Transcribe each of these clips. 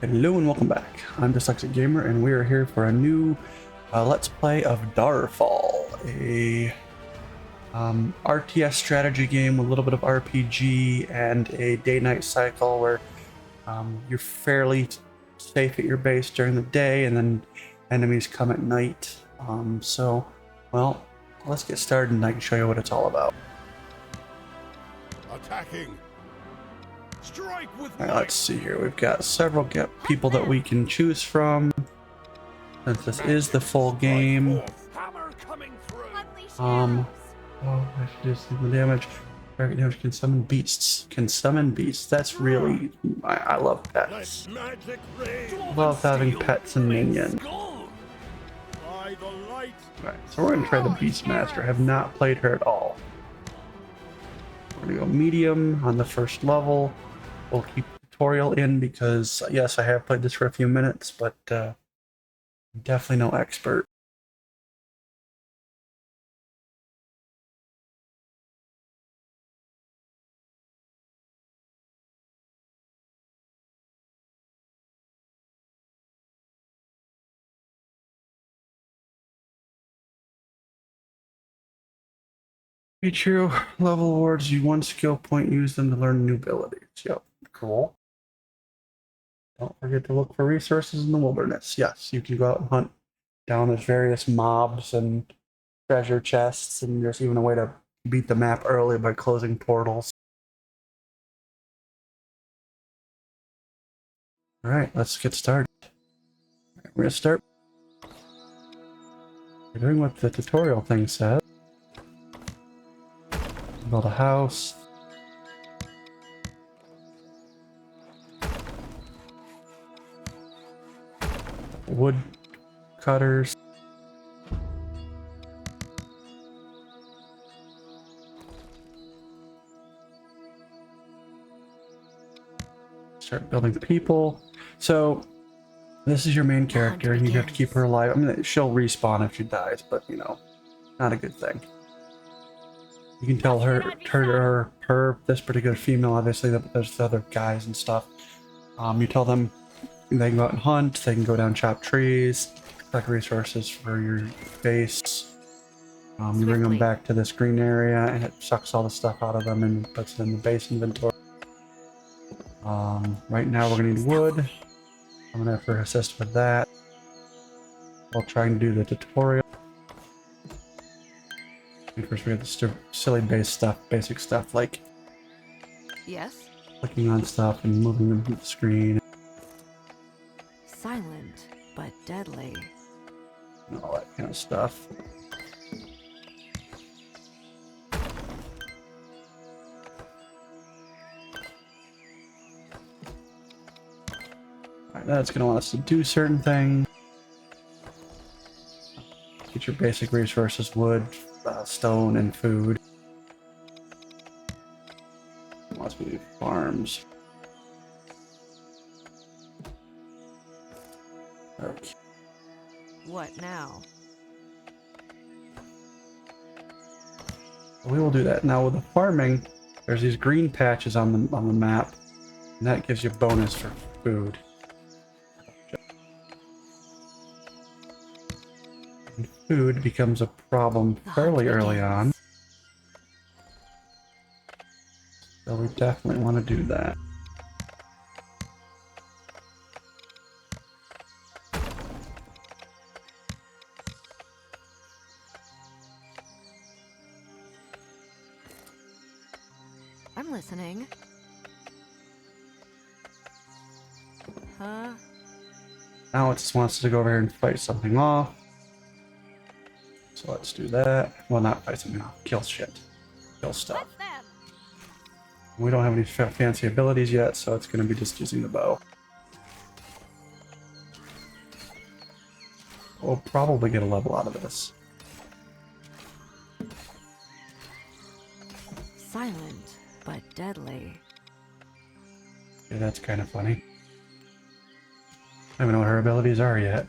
Hello and welcome back. I'm Dyslexic Gamer, and we are here for a new Let's Play of Darfall, a RTS strategy game with a little bit of RPG and a day-night cycle where you're fairly safe at your base during the day, and then enemies come at night. Well, let's get started, and I can show you what it's all about. Attacking. Strike with All right, let's see here. We've got several people that we can choose from. Since this is the full game. Oh, I should just see the damage. Target damage can summon beasts. Can summon beasts. That's really... I love pets. Love having pets and minions. Alright, so we're going to try the Beastmaster. I have not played her at all. We're going to go medium on the first level. We'll keep the tutorial in because, yes, I have played this for a few minutes, but definitely no expert. Each hero level awards you one skill point. Use them to learn new abilities. Yep, cool. Don't forget to look for resources in the wilderness. Yes, you can go out and hunt down there's various mobs and treasure chests, and there's even a way to beat the map early by closing portals. Alright, let's get started. We're gonna start. We're doing what the tutorial thing says. Build a house. Wood cutters. Start building people. So this is your main character, and you have to keep her alive. I mean, she'll respawn if she dies, but you know, not a good thing. You can tell her this particular female, obviously, that there's the other guys and stuff. You tell them they can go out and hunt, they can go down chop trees, collect resources for your base. You bring them back to this green area, and it sucks all the stuff out of them and puts it in the base inventory. Right now we're gonna need wood. I'm gonna have her assist with that while trying to do the tutorial. First we have the silly basic stuff like clicking on stuff and moving them to the screen. Silent but deadly. And all that kind of stuff. Alright, that's going to want us to do certain things. Get your basic resources, wood, stone, and food. Wants me to do farms. Okay. What now? We will do that. Now with the farming, there's these green patches on the map, and that gives you a bonus for food. And food becomes a problem fairly early on. So we definitely want to do that. I'm listening. Huh? Now it just wants us to go over here and fight something off. So let's do that. Well, not fight something off. Kill shit. Kill stuff. We don't have any fancy abilities yet, so it's going to be just using the bow. We'll probably get a level out of this. Silent but deadly. Yeah, that's kind of funny. I don't even know what her abilities are yet.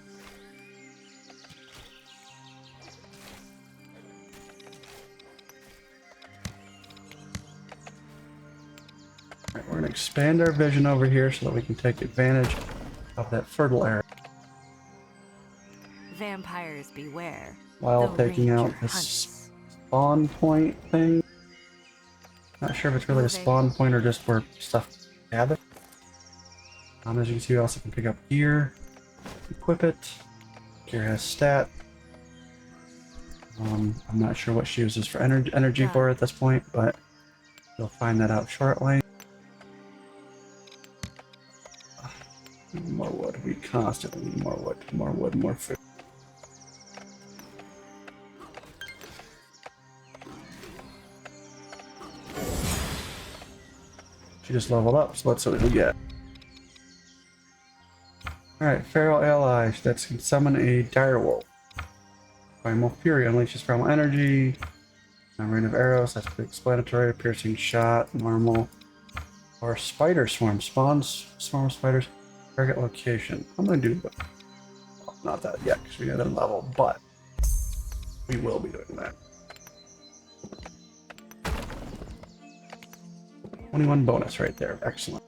Alright, we're going to expand our vision over here so that we can take advantage of that fertile area Vampires beware. while The taking out ranger this hunts. spawn point thing. Not sure if it's really a Moving. spawn point or just where stuff gathers. As you can see, we also can pick up gear, equip it. Gear has stat. I'm not sure what she uses for energy for at this point, but you'll find that out shortly. More wood. We constantly need more wood, more food. She just leveled up, so let's see what we get. Alright, feral ally. That can summon a direwolf. Primal Fury unleashes primal energy. Rain of arrows, that's pretty explanatory. Piercing shot, normal. Or spider swarm. Spawns swarm of spiders. Target location. I'm gonna do well, not that yet, because we got a level, but we will be doing that. 21 bonus right there. Excellent.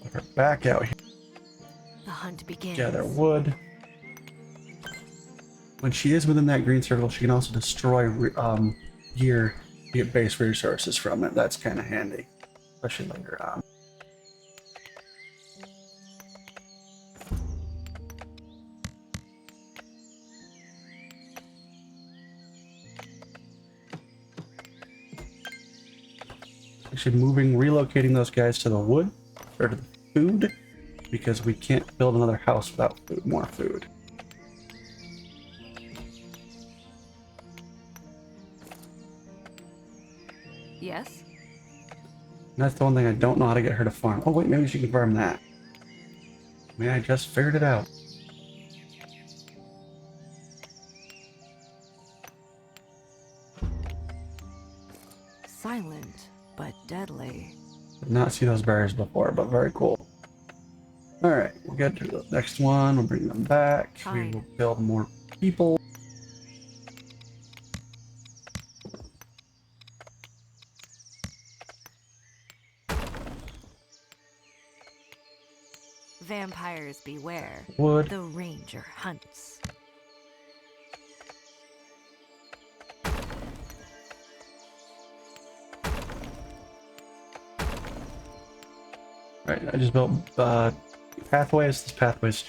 Put her back out here. The hunt begins. Gather wood. When she is within that green circle, she can also destroy gear to get base resources from it. That's kind of handy, especially later on. Actually, relocating those guys to the wood or to the food, because we can't build another house without food, more food. Yes? And that's the one thing I don't know how to get her to farm. Oh wait, maybe she can farm that. Maybe I just figured it out. Silent, but deadly. Did not see those berries before, but very cool. Alright, we'll get to the next one. We'll bring them back. Fine. We will build more people. Vampires beware. Wood. The ranger hunts. Right, I just built pathways. These pathways,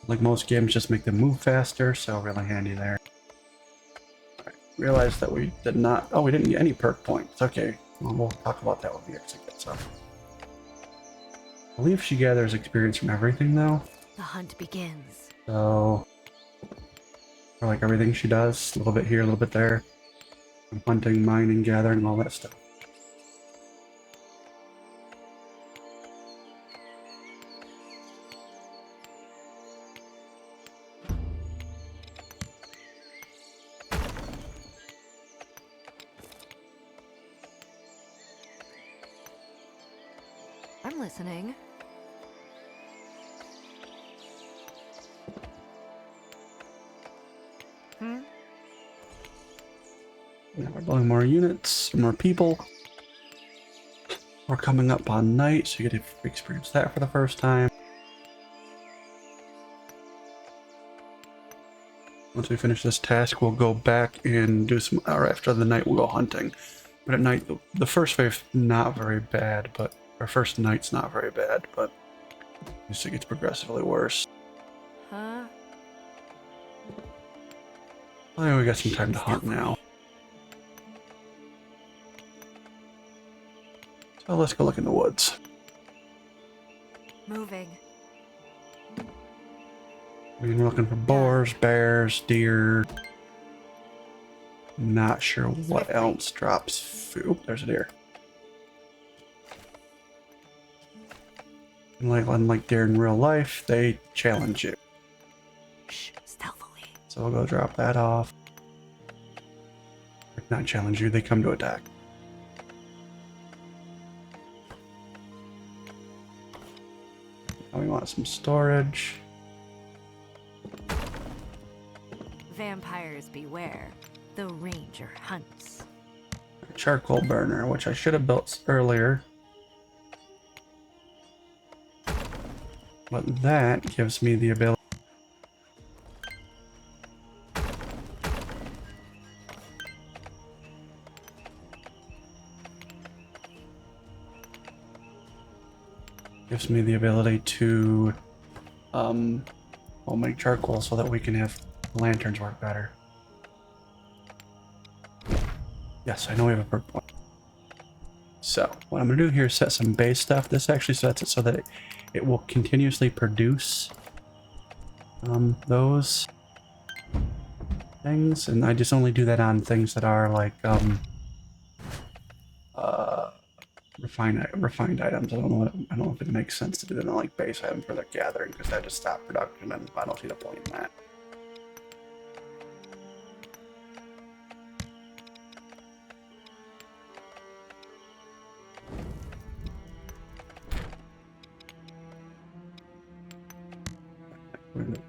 like most games, just make them move faster, so really handy there. Right, realized that we did not... Oh, we didn't get any perk points. Okay, well, we'll talk about that when we actually get some. I believe she gathers experience from everything, though. The hunt begins. So, for like everything she does, a little bit here, a little bit there. From hunting, mining, gathering, all that stuff. I'm listening. Hmm? Now we're building more units, more people. We're coming up on night, so you get to experience that for the first time. Once we finish this task, we'll go back and do some, or after the night, we'll go hunting. But at night, the first wave, not very bad, but our first night's not very bad, but it gets progressively worse. Huh? Oh, we got some time to hunt now. So let's go look in the woods. Moving. We're looking for boars, bears, deer. Not sure what else drops food. Oop, there's a deer. Unlike deer in real life, they challenge you. Shh, stealthily. So we'll go drop that off. Not challenge you, they come to attack. Now we want some storage. Vampires beware. The ranger hunts. Charcoal burner, which I should have built earlier. But that gives me the ability. Gives me the ability to well, make charcoal so that we can have lanterns work better. Yes, I know we have a purple one. So what I'm gonna do here is set some base stuff. This actually sets it so that it will continuously produce those things, and I just only do that on things that are like refined items. I don't know if it makes sense to do that on like base items for the gathering, because that just stop production, and I don't see the point in that.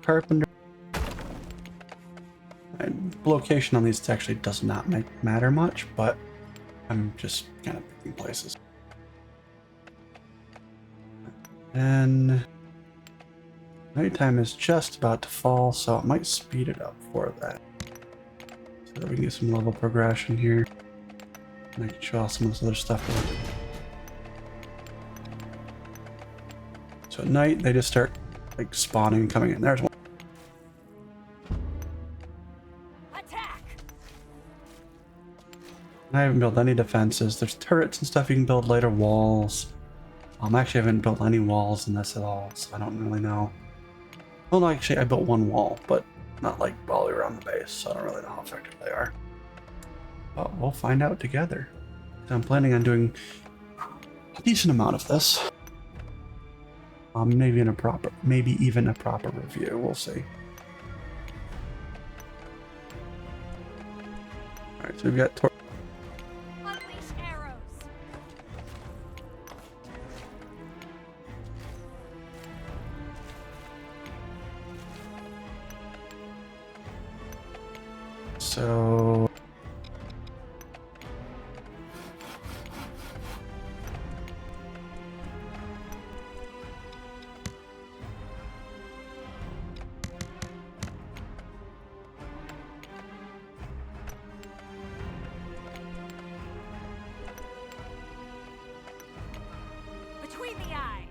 Carpenter. And location on these actually does not matter much, but I'm just kind of picking places. And nighttime is just about to fall, so it might speed it up for that, so that we can get some level progression here. And I can show off some of this other stuff. So at night, they just start like spawning and coming in. There's one. Attack! I haven't built any defenses. There's turrets and stuff you can build later, walls. Actually, I haven't built any walls in this at all, so I don't really know. Well, no, actually, I built one wall, but not like all the way around the base, so I don't really know how effective they are. But we'll find out together. So I'm planning on doing a decent amount of this. Maybe even a proper review. We'll see. All right, so we've got. Unleash arrows! So. Between the eyes!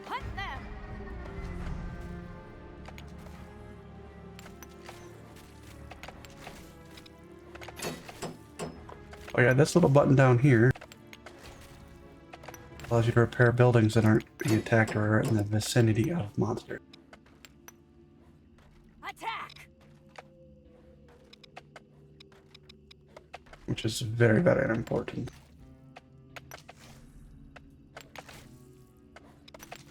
Hunt them! Oh yeah, this little button down here allows you to repair buildings that aren't being attacked or are in the vicinity of monsters. Attack! Which is very, very important.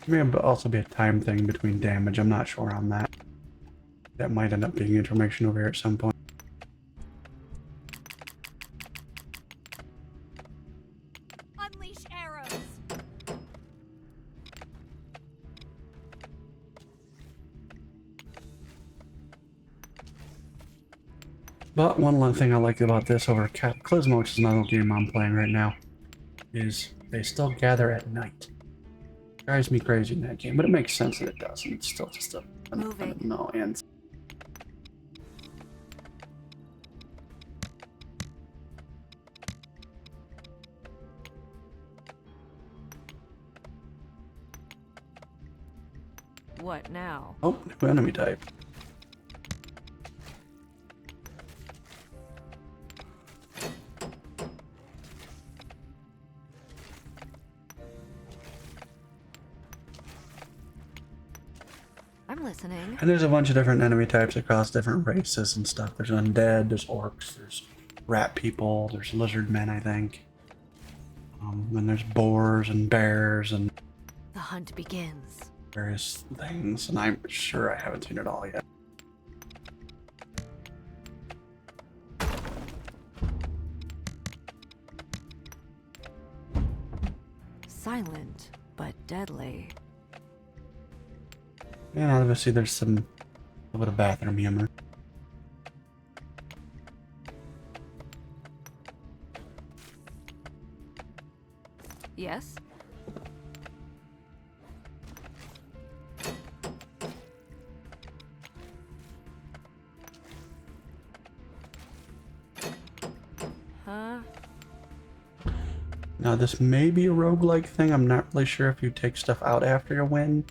There may also be a time thing between damage. I'm not sure on that. That might end up being information over here at some point. Unleash arrows! But one thing I like about this over Cataclysm, which is another game I'm playing right now, is they still gather at night. Drives me crazy in that game, but it makes sense that it does, and it's still just an annoyance. What now? Oh, new enemy type. I'm listening. And there's a bunch of different enemy types across different races and stuff. There's undead, there's orcs, there's rat people, there's lizard men, I think. And there's boars and bears and The hunt begins. various things, and I'm sure I haven't seen it all yet. Silent, but deadly. And obviously there's a little bit of bathroom humor. Yes? Huh? Now this may be a roguelike thing. I'm not really sure if you take stuff out after you win.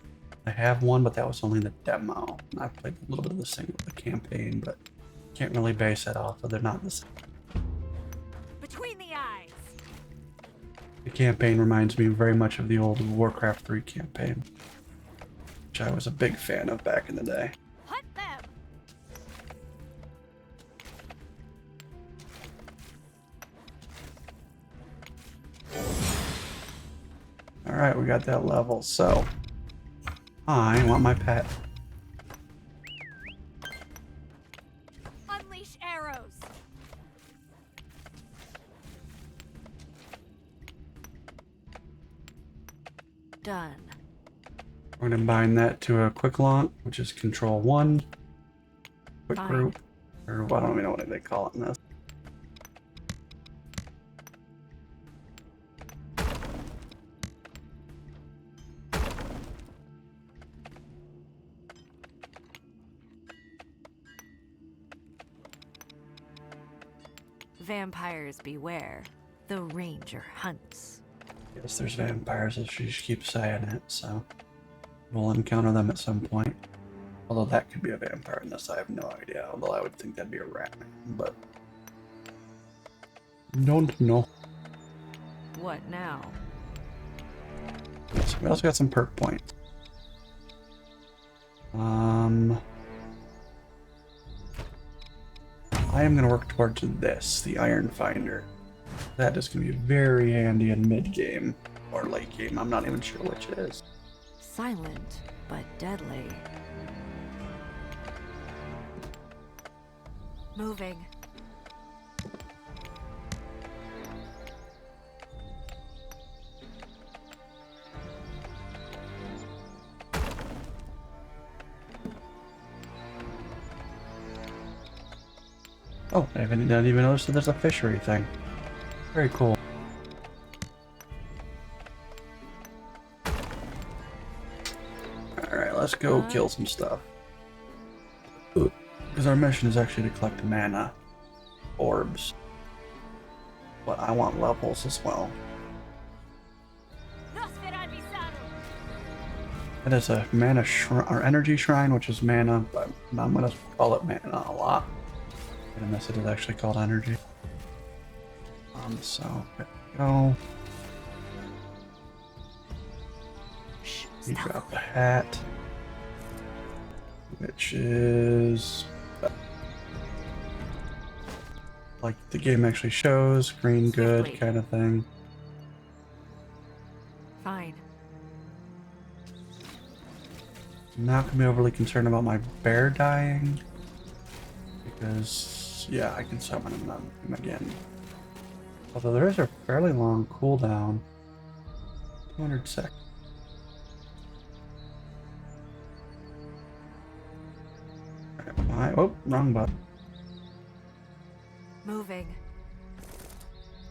I have one, but that was only the demo. I've played a little bit of the single, the campaign, but can't really base it off of. They're not the same. Between the eyes. The campaign reminds me very much of the old Warcraft 3 campaign, which I was a big fan of back in the day. Hunt them. Alright, we got that level, so I want my pet. Unleash arrows. Done. We're going to bind that to a quick launch, which is control 1. Quick Fine. group. Or I don't even know what they call it in this. Vampires beware. The ranger hunts. Yes, there's vampires, as she keeps saying it, so we'll encounter them at some point. Although that could be a vampire in this, I have no idea. Although I would think that'd be a rat, but don't know. What now? So we also got some perk points. I am going to work towards this, the Iron Finder. That is going to be very handy in mid-game or late game. I'm not even sure which it is. Silent, but deadly. Moving. Oh, I didn't even notice that there's a fishery thing. Very cool. Alright, let's go kill some stuff. Because our mission is actually to collect mana orbs. But I want levels as well. It is a mana shrine, or energy shrine, which is mana, but I'm going to call it mana a lot. Unless it is actually called energy. So, there we go. We got the hat, which is like the game actually shows, green good kind of thing. Fine. I'm not gonna be overly concerned about my bear dying because, yeah, I can summon him again. Although there is a fairly long cooldown, 200 seconds. Oh, wrong button. Moving.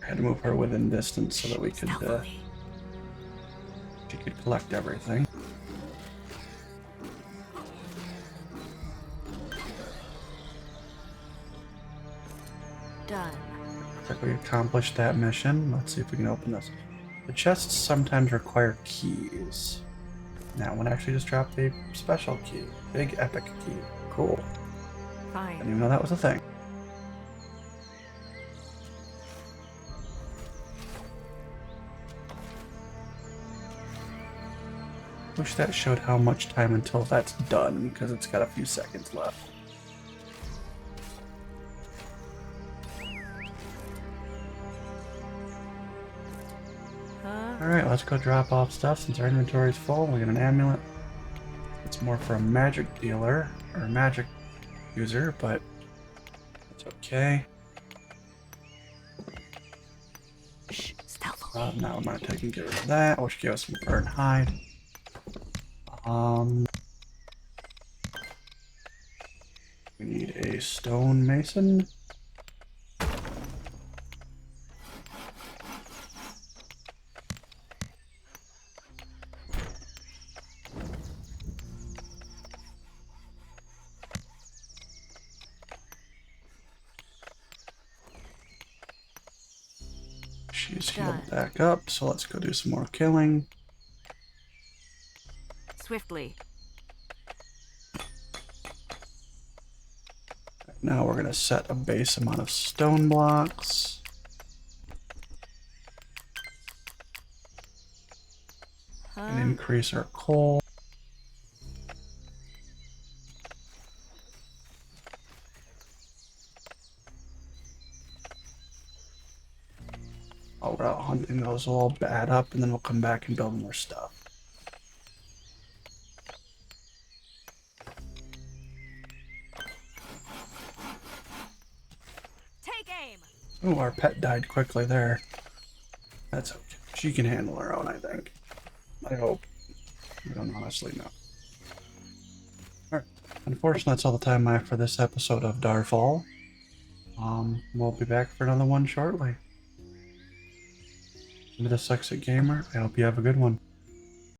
I had to move her within distance so that we could, Stealthily. she could collect everything. Done. Looks like we accomplished that mission. Let's see if we can open this. The chests sometimes require keys. That one actually just dropped a special key. Big epic key. Cool. Fine. Didn't even know that was a thing. Wish that showed how much time until that's done, because it's got a few seconds left. Huh? Alright, let's go drop off stuff since our inventory is full. We got an amulet. It's more for a magic dealer, or a magic user, but it's okay. Shh, stealthily. Now I'm not taking care of that, which gave us some burnt hide. We need a stone mason. She's healed Done. back up, so let's go do some more killing. Swiftly. Now we're gonna set a base amount of stone blocks. And increase our coal. While we're out hunting, those will all add up, and then we'll come back and build more stuff. Take aim. Oh, our pet died quickly there. That's okay. She can handle her own, I think. I hope. I don't honestly know. Alright. Unfortunately, that's all the time I have for this episode of Darfall. We'll be back for another one shortly. I'm the Dyslexic Gamer. I hope you have a good one.